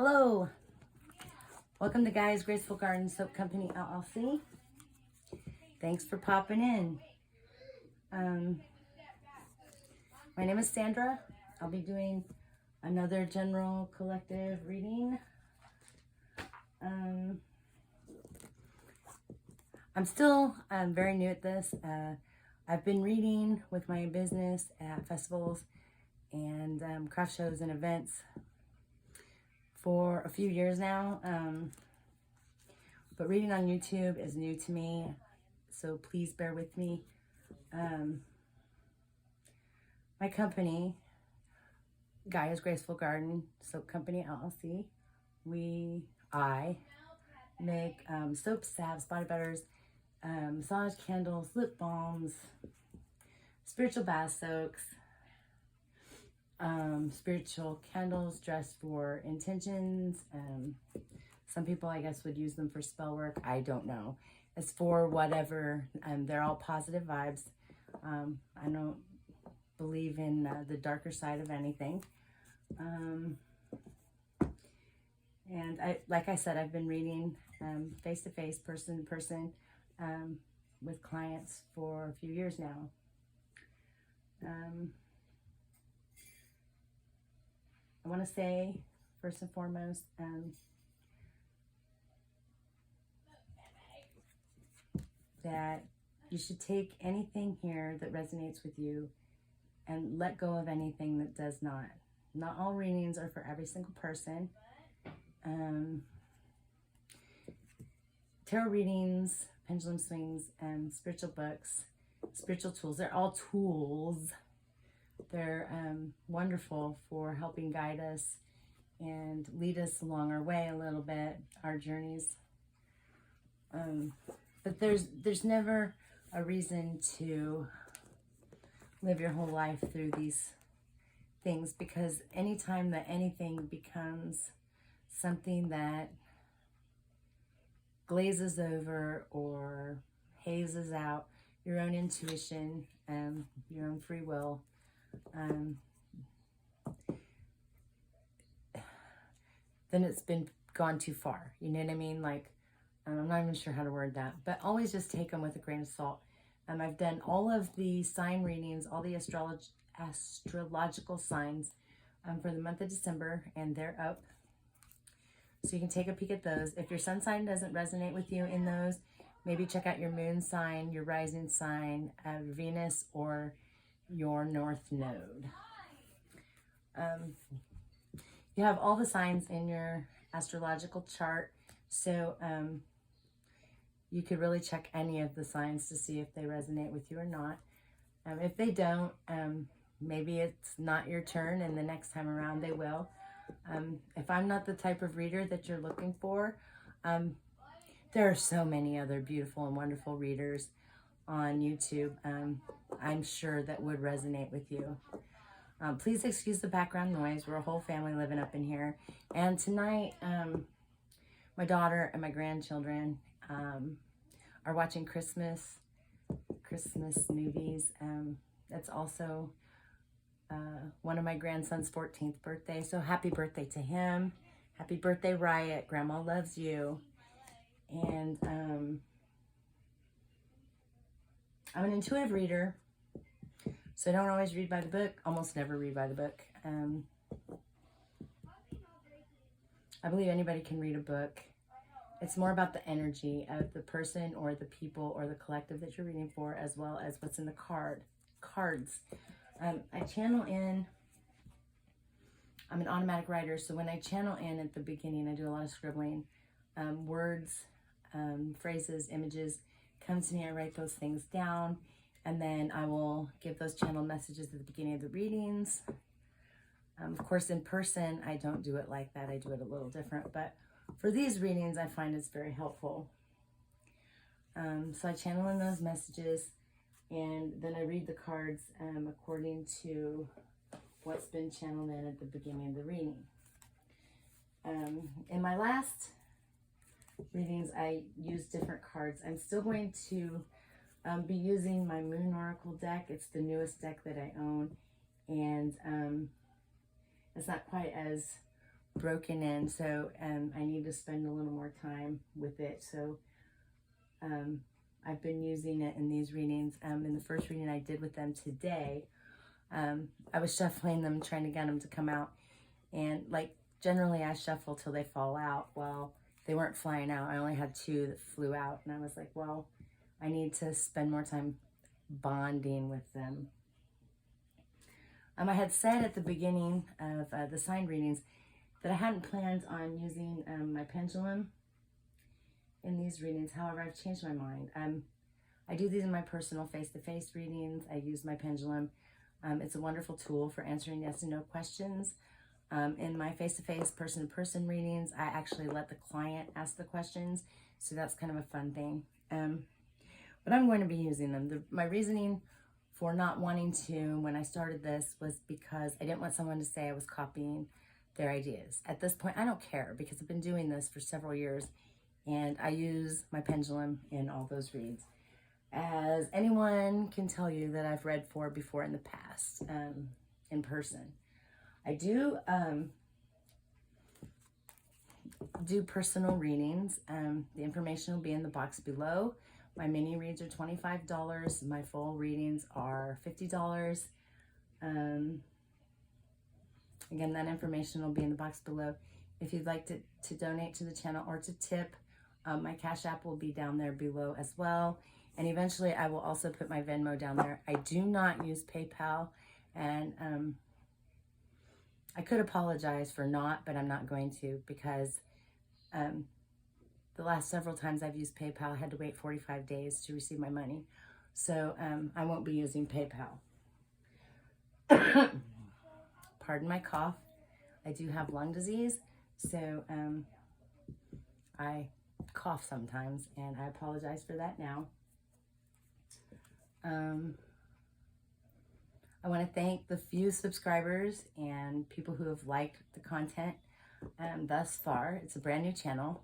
Hello, welcome to Gaia's Graceful Garden Soap Company LLC. Thanks for popping in. My name is Sandra. I'll be doing another general collective reading. I'm still very new at this. I've been reading with my business at festivals and craft shows and events for a few years now, but reading on YouTube is new to me, so please bear with me. My company, Gaia's Graceful Garden Soap Company LLC, I make soaps, salves, body butters, massage candles, lip balms, spiritual bath soaks, spiritual candles dressed for intentions. Some people, I guess, would use them for spell work. I don't know. It's for whatever. They're all positive vibes. I don't believe in the darker side of anything. And like I said, I've been reading face-to-face, person-to-person with clients for a few years now. I want to say, first and foremost, that you should take anything here that resonates with you and let go of anything that does not. Not all readings are for every single person. Tarot readings, pendulum swings, spiritual books, spiritual tools, they're all tools. They're wonderful for helping guide us and lead us along our way a little bit, our journeys. But there's never a reason to live your whole life through these things, because anytime that anything becomes something that glazes over or hazes out your own intuition and your own free will, then it's been gone too far. You know what I mean? Like, I'm not even sure how to word that, but always just take them with a grain of salt. I've done all of the sign readings, all the astrological signs for the month of December, and they're up. So you can take a peek at those. If your sun sign doesn't resonate with you in those, maybe check out your moon sign, your rising sign, Venus, or your north node. You have all the signs in your astrological chart, so you could really check any of the signs to see if they resonate with you or not. If they don't, maybe it's not your turn, and the next time around they will. If I'm not the type of reader that you're looking for, there are so many other beautiful and wonderful readers on YouTube, I'm sure, that would resonate with you. Please excuse the background noise. We're a whole family living up in here. And tonight, my daughter and my grandchildren are watching Christmas movies. That's also one of my grandson's 14th birthday. So happy birthday to him. Happy birthday, Riot. Grandma loves you. And I'm an intuitive reader, so I don't always read by the book, almost never read by the book. I believe anybody can read a book. It's more about the energy of the person or the people or the collective that you're reading for, as well as what's in the cards. I channel in. I'm an automatic writer, so when I channel in at the beginning, I do a lot of scribbling. Words, phrases, images come to me. I write those things down, and then I will give those channel messages at the beginning of the readings. Of course, in person, I don't do it like that. I do it a little different, but for these readings, I find it's very helpful. So I channel in those messages, and then I read the cards according to what's been channeled in at the beginning of the reading. In my last readings, I used different cards. I'm still going to be using my Moon Oracle deck. It's the newest deck that I own, and it's not quite as broken in, so I need to spend a little more time with it. So I've been using it in these readings. In the first reading I did with them today, I was shuffling them, trying to get them to come out. And like generally I shuffle till they fall out. Well, they weren't flying out. I only had 2 that flew out. And I was like, well, I need to spend more time bonding with them. I had said at the beginning of the sign readings that I hadn't planned on using my pendulum in these readings. However, I've changed my mind. I do these in my personal face-to-face readings. I use my pendulum. It's a wonderful tool for answering yes and no questions. In my face-to-face, person-to-person readings, I actually let the client ask the questions. So that's kind of a fun thing. But I'm going to be using them. My reasoning for not wanting to when I started this was because I didn't want someone to say I was copying their ideas. At this point, I don't care because I've been doing this for several years and I use my pendulum in all those reads. As anyone can tell you that I've read for before in the past, in person. I do personal readings. The information will be in the box below. My mini reads are $25. My full readings are $50. Again, that information will be in the box below. If you'd like to donate to the channel or to tip, my Cash App will be down there below as well. And eventually I will also put my Venmo down there. I do not use PayPal, and I could apologize for not, but I'm not going to, because the last several times I've used PayPal, I had to wait 45 days to receive my money. So I won't be using PayPal. Pardon my cough. I do have lung disease, so I cough sometimes, and I apologize for that now. I want to thank the few subscribers and people who have liked the content thus far. It's a brand new channel.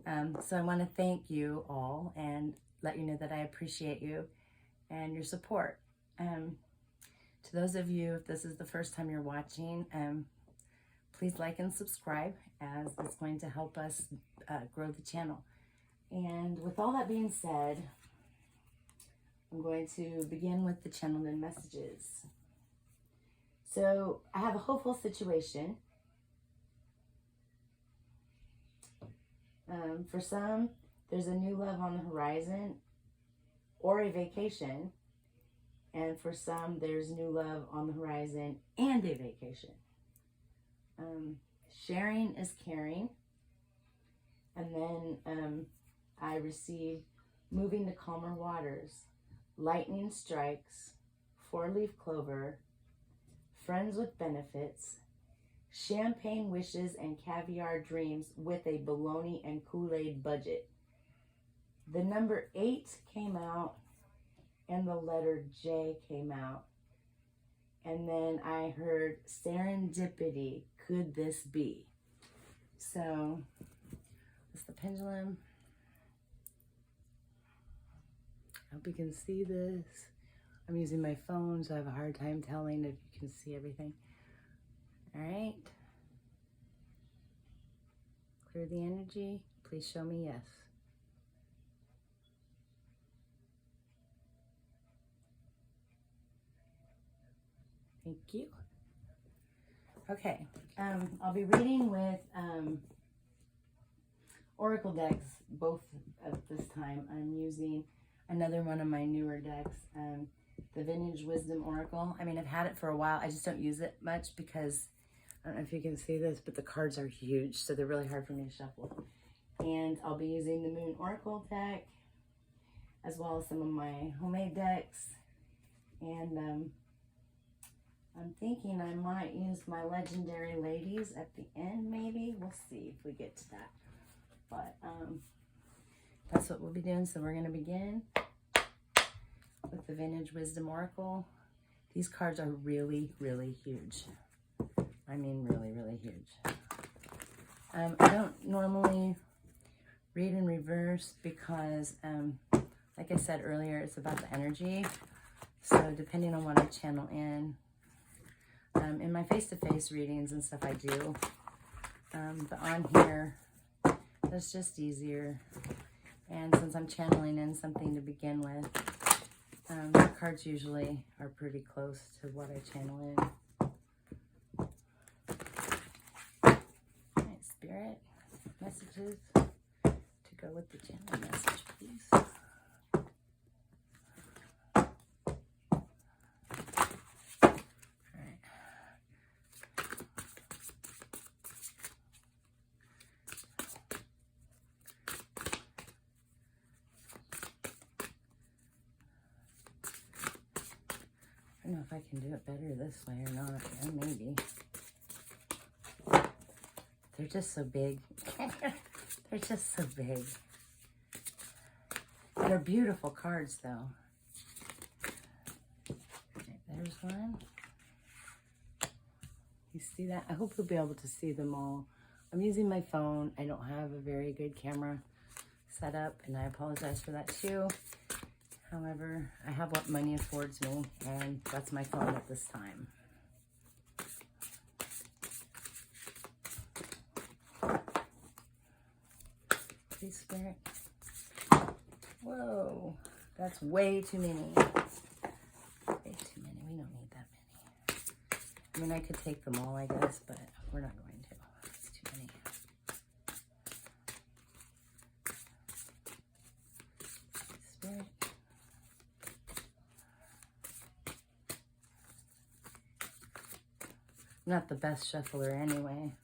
So I want to thank you all and let you know that I appreciate you and your support. To those of you, if this is the first time you're watching, please like and subscribe, as it's going to help us grow the channel. And with all that being said, I'm going to begin with the channeled in messages. So I have a hopeful situation. For some, there's a new love on the horizon or a vacation. And for some, there's new love on the horizon and a vacation. Sharing is caring. And then I receive moving to calmer waters, lightning strikes, 4-leaf clover, friends with benefits, champagne wishes and caviar dreams with a bologna and Kool-Aid budget. The number 8 came out and the letter J came out. And then I heard serendipity. Could this be? So that's the pendulum. I hope you can see this. I'm using my phone, so I have a hard time telling if you can see everything. All right. Clear the energy. Please show me yes. Thank you. Okay. I'll be reading with Oracle decks both of this time. I'm using another one of my newer decks, the Vintage Wisdom Oracle. I mean, I've had it for a while. I just don't use it much because, I don't know if you can see this, but the cards are huge, so they're really hard for me to shuffle. And I'll be using the Moon Oracle deck, as well as some of my homemade decks. And I'm thinking I might use my Legendary Ladies at the end, maybe. We'll see if we get to that. But that's what we'll be doing. So we're going to begin with the Vintage Wisdom Oracle. These cards are really, really huge. I mean, really, really huge. I don't normally read in reverse because, like I said earlier, it's about the energy. So depending on what I channel in my face-to-face readings and stuff I do, But on here, that's just easier. And since I'm channeling in something to begin with, the cards usually are pretty close to what I channel in. All right, Spirit, messages to go with the channel message, please. I don't know if I can do it better this way or not. Yeah, maybe. They're just so big. They're just so big. They're beautiful cards, though. Okay, there's one. You see that? I hope you'll be able to see them all. I'm using my phone. I don't have a very good camera set up, and I apologize for that too. However, I have what money affords me, and that's my phone at this time. Please, Spirit. Whoa, that's way too many. Way too many. We don't need that many. I mean, I could take them all, I guess, but we're not going to. It's too many. Spirit. I'm not the best shuffler anyway,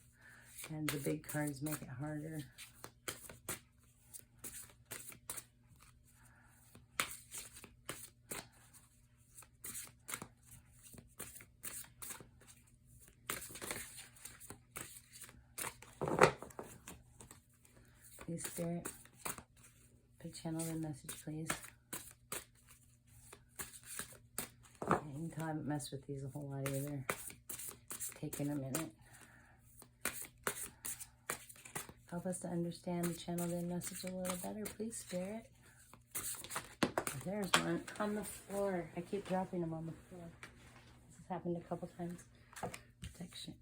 and the big cards make it harder. Please, Spirit, big channel the message, please. Okay, you can tell I haven't messed with these a whole lot either. Taking a minute. Help us to understand the channeled in message a little better, please, Spirit. There's one on the floor. I keep dropping them on the floor. This has happened a couple times. Protection.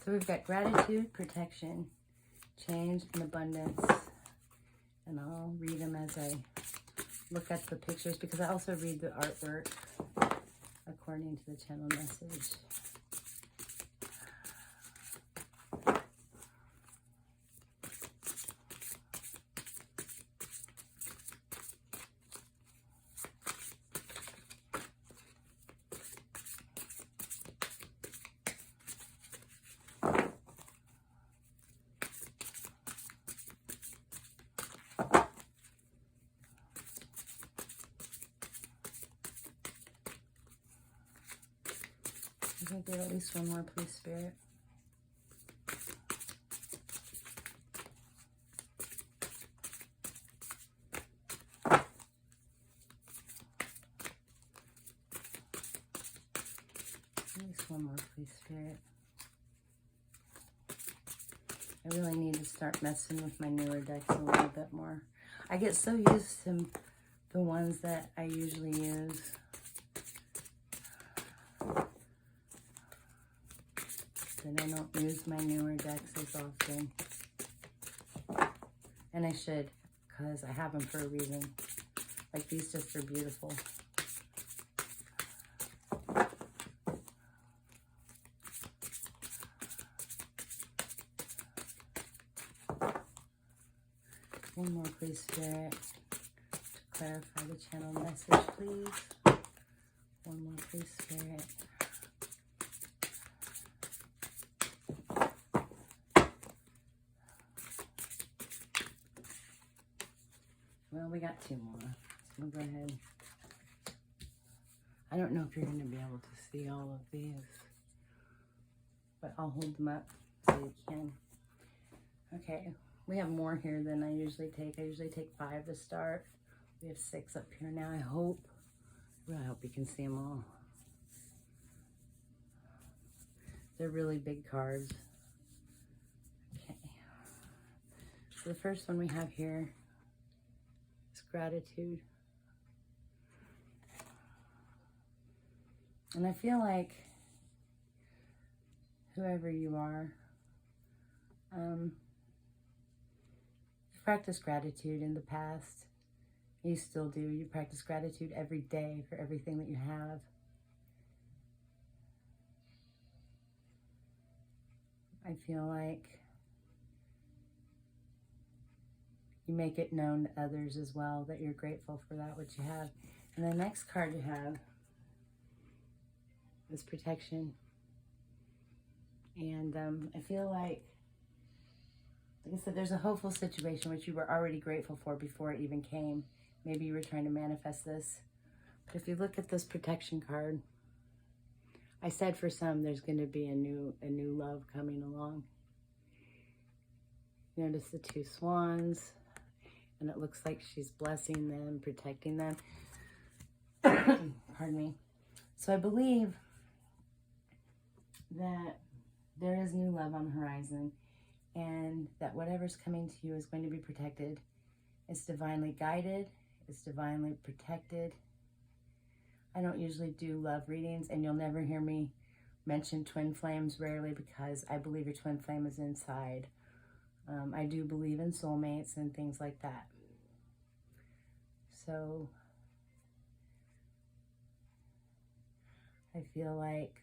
So we've got gratitude, protection, change, and abundance. And I'll read them as I look at the pictures, because I also read the artwork according to the channel message. I think there's at least one more, please, Spirit. At least one more, please, Spirit. I really need to start messing with my newer decks a little bit more. I get so used to the ones that I usually use. And I don't use my newer decks as often. And I should, because I have them for a reason. Like, these just are beautiful. One more, please, Spirit, to clarify the channel message, please. One more, please, Spirit. Well, we got two more. So we'll go ahead. I don't know if you're going to be able to see all of these, but I'll hold them up so you can. Okay, We have more here than I usually take. I usually take 5 to start. We have 6 up here now, I hope. I really hope you can see them all. They're really big cards. Okay. So the first one we have here is gratitude. And I feel like whoever you are, you've practiced gratitude in the past. You still do. You practice gratitude every day for everything that you have. I feel like you make it known to others as well that you're grateful for that, what you have. And the next card you have is protection. And I feel like I said, there's a hopeful situation which you were already grateful for before it even came. Maybe you were trying to manifest this. But if you look at this protection card, I said for some there's going to be a new love coming along. Notice the 2 swans, and it looks like she's blessing them, protecting them. Pardon me. So I believe that there is new love on the horizon, and that whatever's coming to you is going to be protected. It's divinely guided. It's divinely protected. I don't usually do love readings, and you'll never hear me mention twin flames, rarely, because I believe your twin flame is inside. I do believe in soulmates and things like that. So I feel like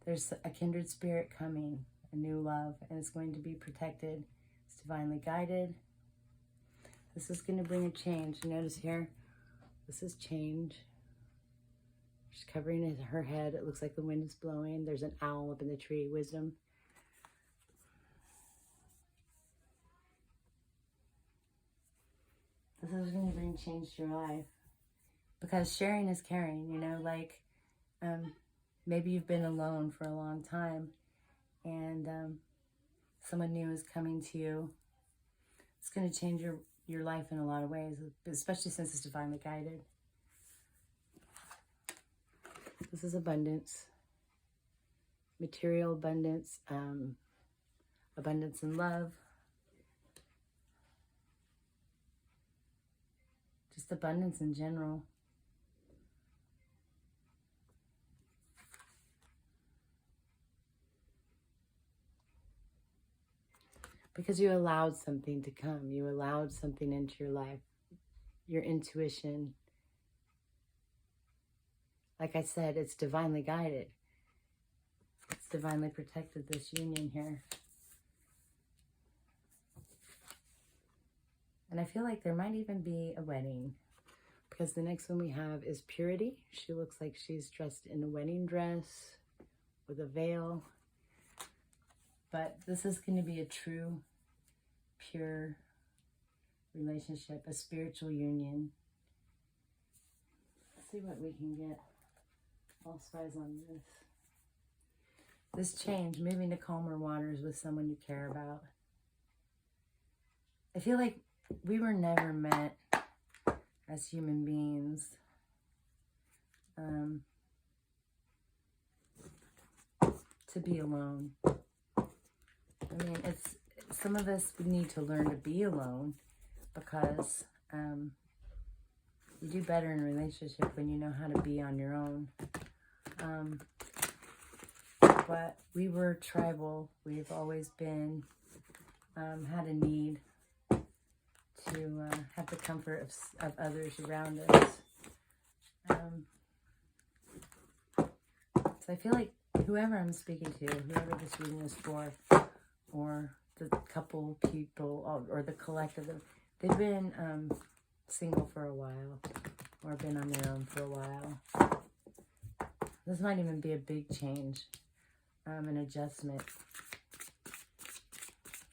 there's a kindred spirit coming, a new love, and it's going to be protected. It's divinely guided. This is going to bring a change. Notice here, this is change. She's covering her head. It looks like the wind is blowing. There's an owl up in the tree. Wisdom. This is going to bring change to your life. Because sharing is caring, you know, like maybe you've been alone for a long time, and someone new is coming to you. It's going to change your life in a lot of ways, especially since it's divinely guided. This is abundance, material abundance, abundance in love, just abundance in general. Because you allowed something to come. You allowed something into your life. Your intuition. Like I said, it's divinely guided. It's divinely protected, this union here. And I feel like there might even be a wedding. Because the next one we have is purity. She looks like she's dressed in a wedding dress with a veil. But this is going to be a true, pure relationship, a spiritual union. Let's see what we can get. False-wise on this. This change, moving to calmer waters with someone you care about. I feel like we were never meant as human beings to be alone. I mean, it's some of us need to learn to be alone, because you do better in a relationship when you know how to be on your own. But we were tribal. We've always been, had a need to have the comfort of others around us. So I feel like whoever I'm speaking to, whoever this reading is for, or the couple people, or the collective, they've been single for a while, or been on their own for a while. This might even be a big change, an adjustment.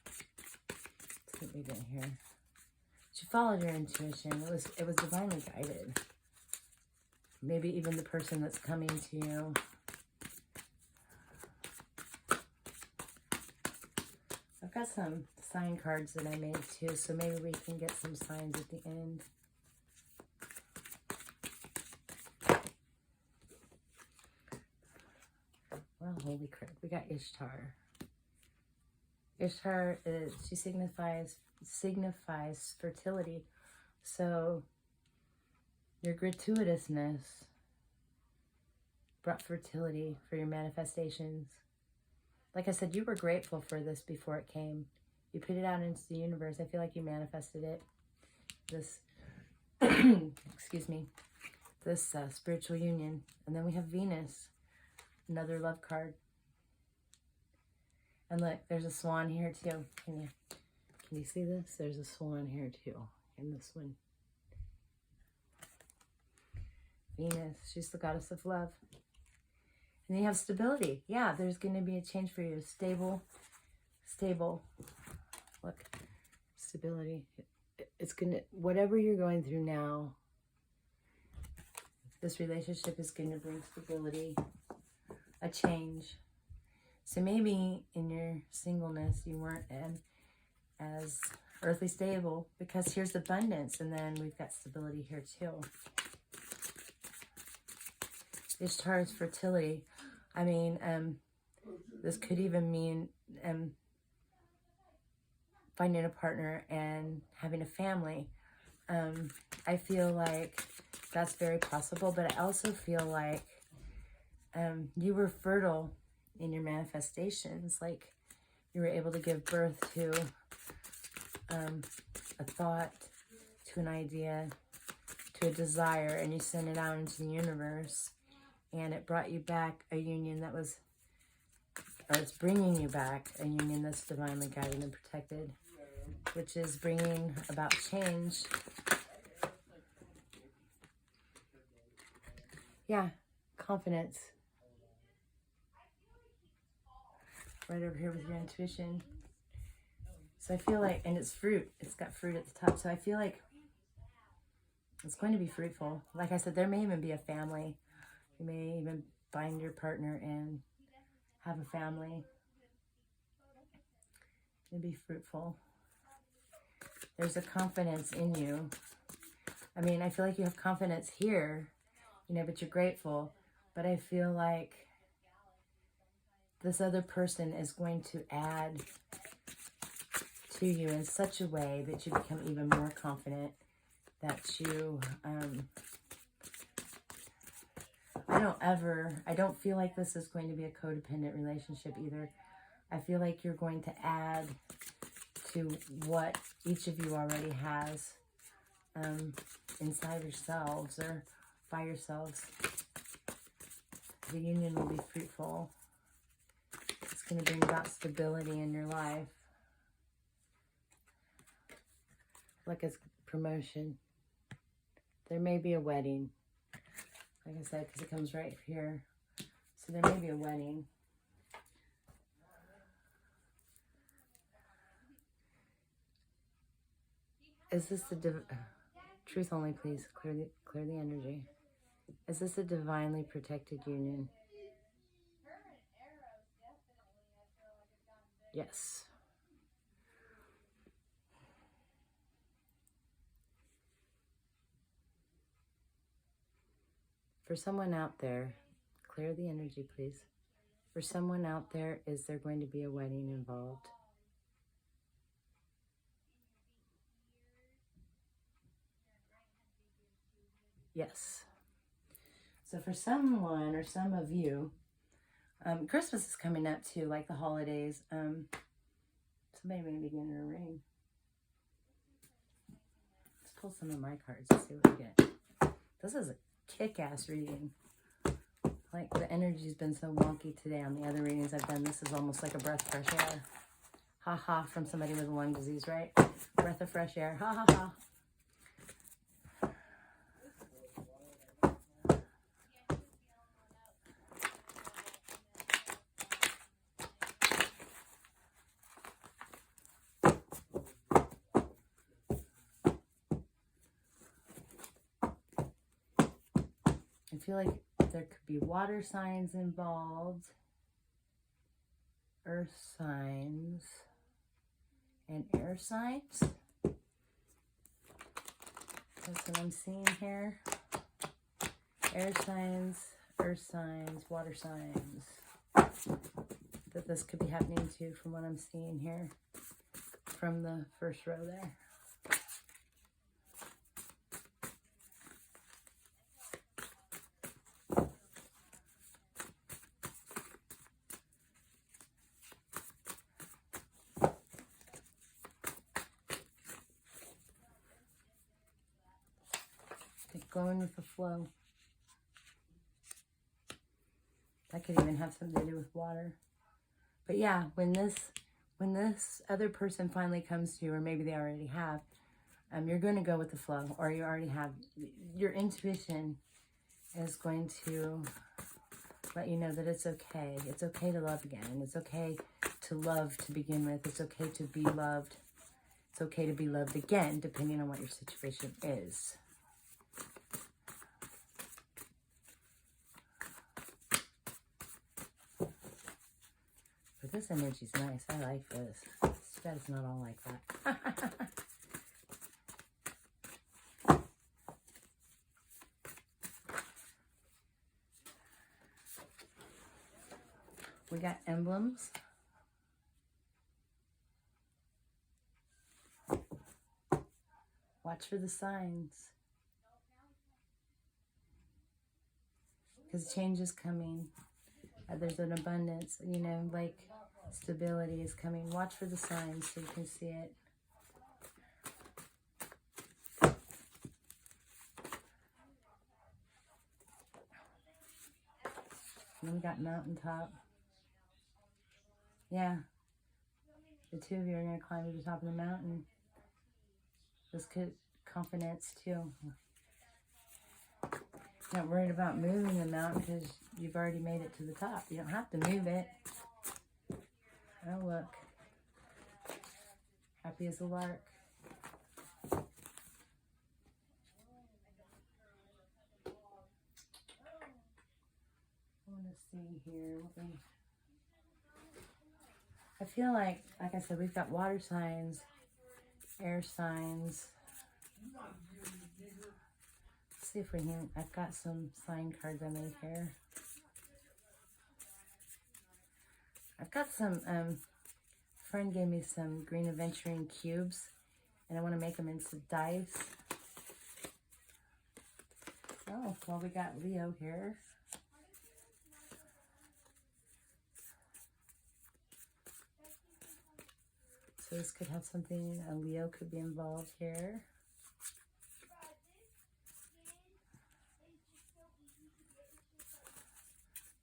Let's see what we get here. You followed your intuition. It was divinely guided. Maybe even the person that's coming to you. I've got some sign cards that I made too, so maybe we can get some signs at the end. Well, holy crap, we got Ishtar. Ishtar is, she signifies fertility. So your gratuitousness brought fertility for your manifestations. Like I said, you were grateful for this before it came. You put it out into the universe. I feel like you manifested it. This, excuse me, this spiritual union. And then we have Venus, another love card. And look, there's a swan here too. Can you see this? There's a swan here too, in this one. Venus, she's the goddess of love. And then you have stability. Yeah, there's going to be a change for you. Stable. Look, stability. It's going to, whatever you're going through now, this relationship is going to bring stability, a change. So maybe in your singleness, you weren't as earthly stable, because here's abundance, and then we've got stability here too. Ishtar is fertility. I mean, this could even mean finding a partner and having a family. I feel like that's very possible, but I also feel like you were fertile in your manifestations. Like you were able to give birth to a thought, to an idea, to a desire, and you sent it out into the universe, and it brought you back a union that was, or it's bringing you back a union that's divinely guided and protected, which is bringing about change. Yeah, confidence. Right over here with your intuition. So I feel like, and it's fruit. It's got fruit at the top. So I feel like it's going to be fruitful. Like I said, there may even be a family. You may even find your partner and have a family. It'll be fruitful. There's a confidence in you. I mean, I feel like you have confidence here, you know, but you're grateful. But I feel like this other person is going to add to you in such a way that you become even more confident, that you, I don't feel like this is going to be a codependent relationship either. I feel like you're going to add to what each of you already has inside yourselves or by yourselves. The union will be fruitful. It's going to bring about stability in your life. Like a promotion. There may be a wedding. Like I said, because it comes right here. So there may be a wedding. Is this the truth only, please? Clear the energy. Is this a divinely protected union? Yes. For someone out there, clear the energy, please. For someone out there, is there going to be a wedding involved? Yes. So for someone or some of you, Christmas is coming up too, like the holidays. Somebody may be getting a ring. Let's pull some of my cards and see what we get. This is a kick-ass reading. Like the energy's been so wonky today on the other readings I've done. This is almost like a breath of fresh air. Ha ha, from somebody with lung disease, right? Breath of fresh air. Ha ha ha. I feel like there could be water signs involved, earth signs, and air signs. That's what I'm seeing here. Air signs, earth signs, water signs. That this could be happening to from what I'm seeing here. From the first row there. Going with the flow. That could even have something to do with water. But yeah, when this other person finally comes to you, or maybe they already have, you're going to go with the flow, or you already have. Your intuition is going to let you know that it's okay. It's okay to love again. And it's okay to love to begin with. It's okay to be loved. It's okay to be loved again, depending on what your situation is. But this energy's nice. I like this. It's too bad it's not all like that. We got emblems. Watch for the signs. Because change is coming. There's an abundance, you know, like stability is coming. Watch for the signs so you can see it. And then we got mountaintop. Yeah. The two of you are going to climb to the top of the mountain. This could confidence too. Not worried about moving the mountain because you've already made it to the top. You don't have to move it. Oh, look. Happy as a lark. I want to see here. I feel like I said, we've got water signs, air signs. Let's see if we can. I've got some sign cards I made here. I've got some, friend gave me some green aventurine cubes, and I want to make them into dice. Oh, well, we got Leo here. So this could have something, a Leo could be involved here.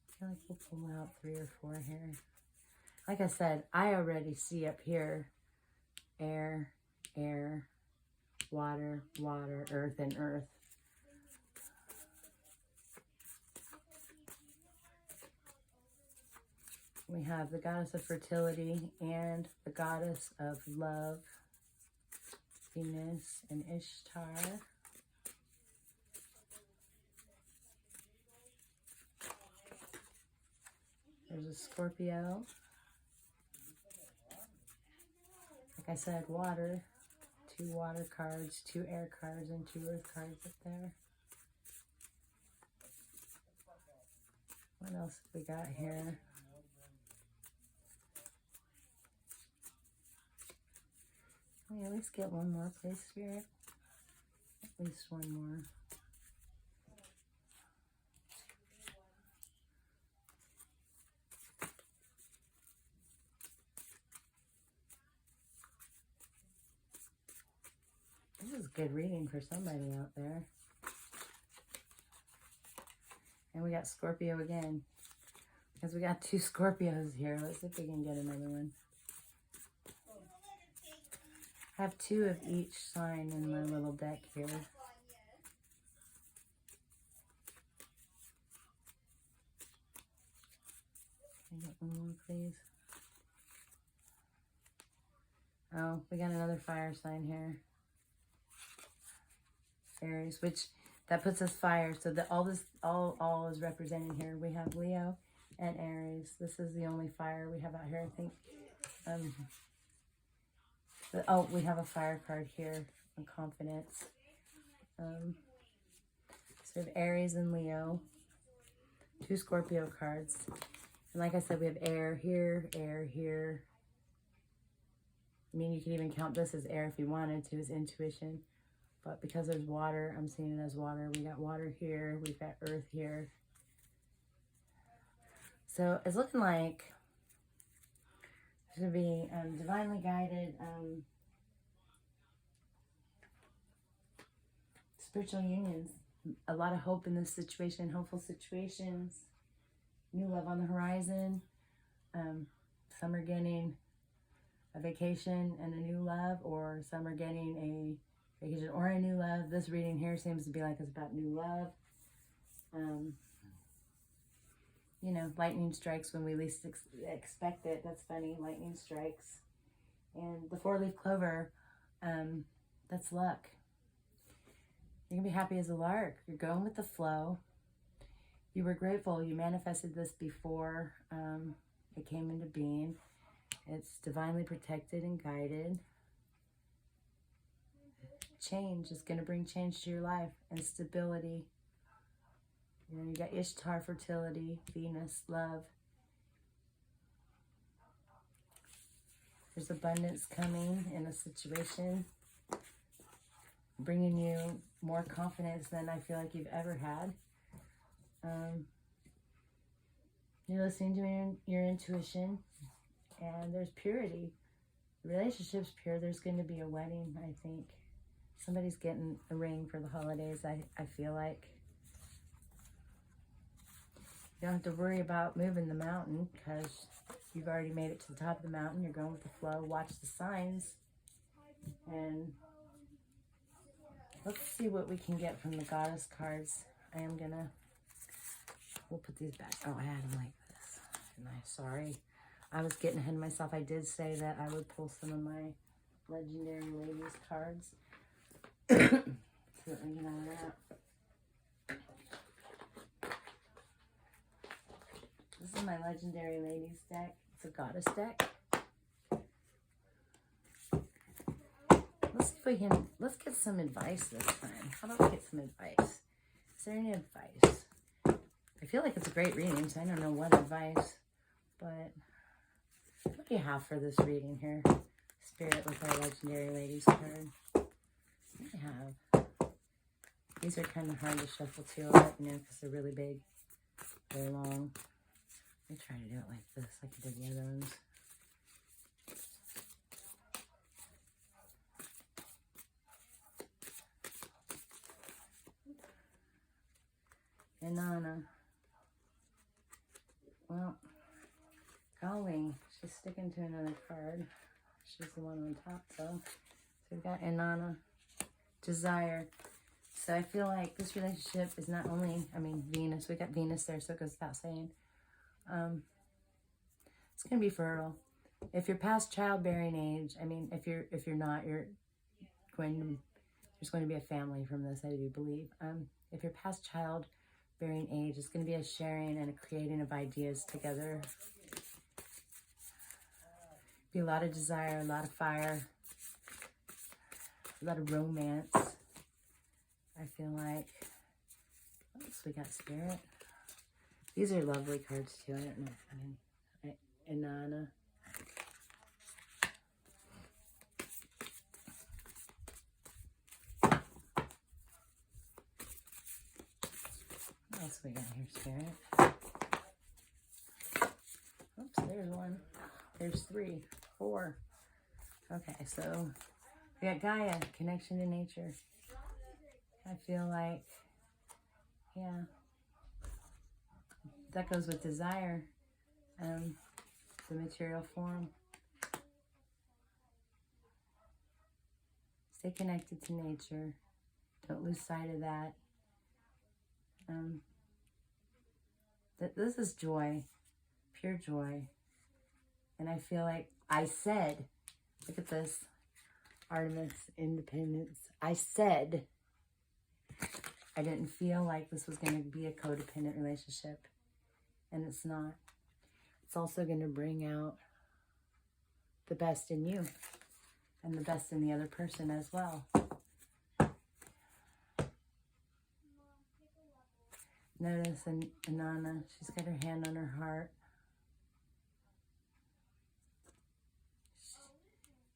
I feel like we'll pull out 3 or 4 here. Like I said, I already see up here air, air, water, water, earth, and earth. We have the goddess of fertility and the goddess of love, Venus and Ishtar. There's a Scorpio. Like I said, water. 2 water cards, 2 air cards, and 2 earth cards up there. What else have we got here? Can we at least get one more, please, Spirit? At least one more. This is good reading for somebody out there. And we got Scorpio again. Because we got 2 Scorpios here. Let's see if we can get another one. I have 2 of each sign in my little deck here. Can I get one more, please? Oh, we got another fire sign here. Aries, which that puts us fire. So that all is represented here. We have Leo and Aries. This is the only fire we have out here, I think. But, oh, we have a fire card here on confidence. So we have Aries and Leo. 2 Scorpio cards. And like I said, we have air here, air here. I mean, you could even count this as air if you wanted to, as intuition. But because there's water, I'm seeing it as water. We got water here, we've got earth here. So it's looking like it's going to be divinely guided spiritual unions. A lot of hope in this situation, hopeful situations. New love on the horizon. Some are getting a vacation and a new love, or some are getting a vacation or a new love. This reading here seems to be like it's about new love. You know, lightning strikes when we least expect it. That's funny. Lightning strikes. And the 4-leaf clover, that's luck. You're going to be happy as a lark. You're going with the flow. You were grateful. You manifested this before it came into being. It's divinely protected and guided. Change is going to bring change to your life and stability. You know, you got Ishtar, fertility, Venus, love. There's abundance coming in a situation, bringing you more confidence than I feel like you've ever had. You're listening to your intuition, and there's purity. The relationship's pure. There's going to be a wedding, I think. Somebody's getting a ring for the holidays, I feel like. You don't have to worry about moving the mountain because you've already made it to the top of the mountain. You're going with the flow. Watch the signs. And let's see what we can get from the goddess cards. We'll put these back. Oh, I had them like this. And sorry. I was getting ahead of myself. I did say that I would pull some of my legendary ladies cards. So that we get out of that. This is my legendary ladies deck. It's a goddess deck. Let's see if we can, let's get some advice this time. How about we get some advice? Is there any advice? I feel like it's a great reading, so I don't know what advice, but what do you have for this reading here? Spirit with our legendary ladies card. What do you have? These are kind of hard to shuffle too, I'll let you know, because they're really big. They're long. Let me try to do it like this, like I did the other ones. Inanna. Well, golly, she's sticking to another card. She's the one on top, though. So we've got Inanna. Desire. So I feel like this relationship is not only, I mean, Venus. We got Venus there, so it goes without saying. It's going to be fertile. If you're past childbearing age, I mean, if you're not, there's going to be a family from this, I do believe. If you're past childbearing age, it's going to be a sharing and a creating of ideas together. Be a lot of desire, a lot of fire, a lot of romance. I feel like, what else we got, Spirit? These are lovely cards too. I don't know. Inanna. What else we got here, Spirit? Oops, there's one. There's 3, 4. Okay, so we got Gaia, connection to nature. I feel like, yeah, that goes with desire, the material form. Stay connected to nature. Don't lose sight of that. This is joy, pure joy. And I feel like I said, look at this, Artemis, independence. I said I didn't feel like this was going to be a codependent relationship. And it's not. It's also going to bring out the best in you. and the best in the other person as well. Notice Inanna, she's got her hand on her heart.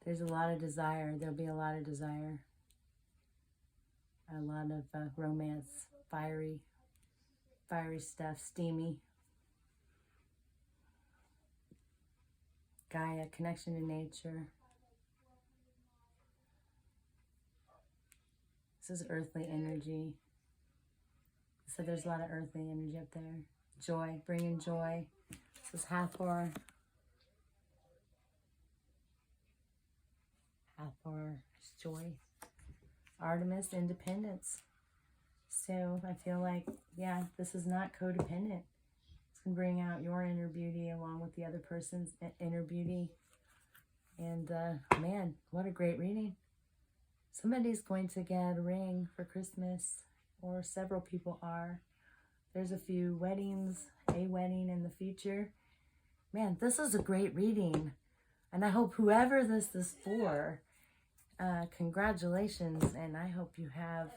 There's a lot of desire. There'll be a lot of desire. A lot of romance, fiery stuff, steamy. Gaia, connection to nature. This is earthly energy. So there's a lot of earthly energy up there. Joy, bringing joy. This is Hathor. Hathor is joy. Artemis, independence. So I feel like, yeah, this is not codependent. It's going to bring out your inner beauty along with the other person's inner beauty. And man, what a great reading. Somebody's going to get a ring for Christmas, or several people are. There's a few weddings, a wedding in the future. Man, this is a great reading. And I hope whoever this is for, congratulations. And I hope you have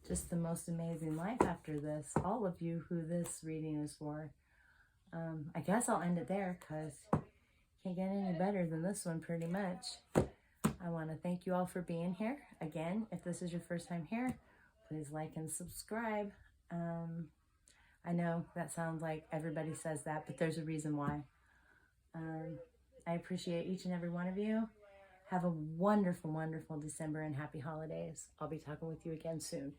just the most amazing life after this. All of you who this reading is for. I guess I'll end it there because can't get any better than this one pretty much. I want to thank you all for being here. Again, if this is your first time here, please like and subscribe. I know that sounds like everybody says that, but there's a reason why. I appreciate each and every one of you. Have a wonderful, wonderful December and happy holidays. I'll be talking with you again soon.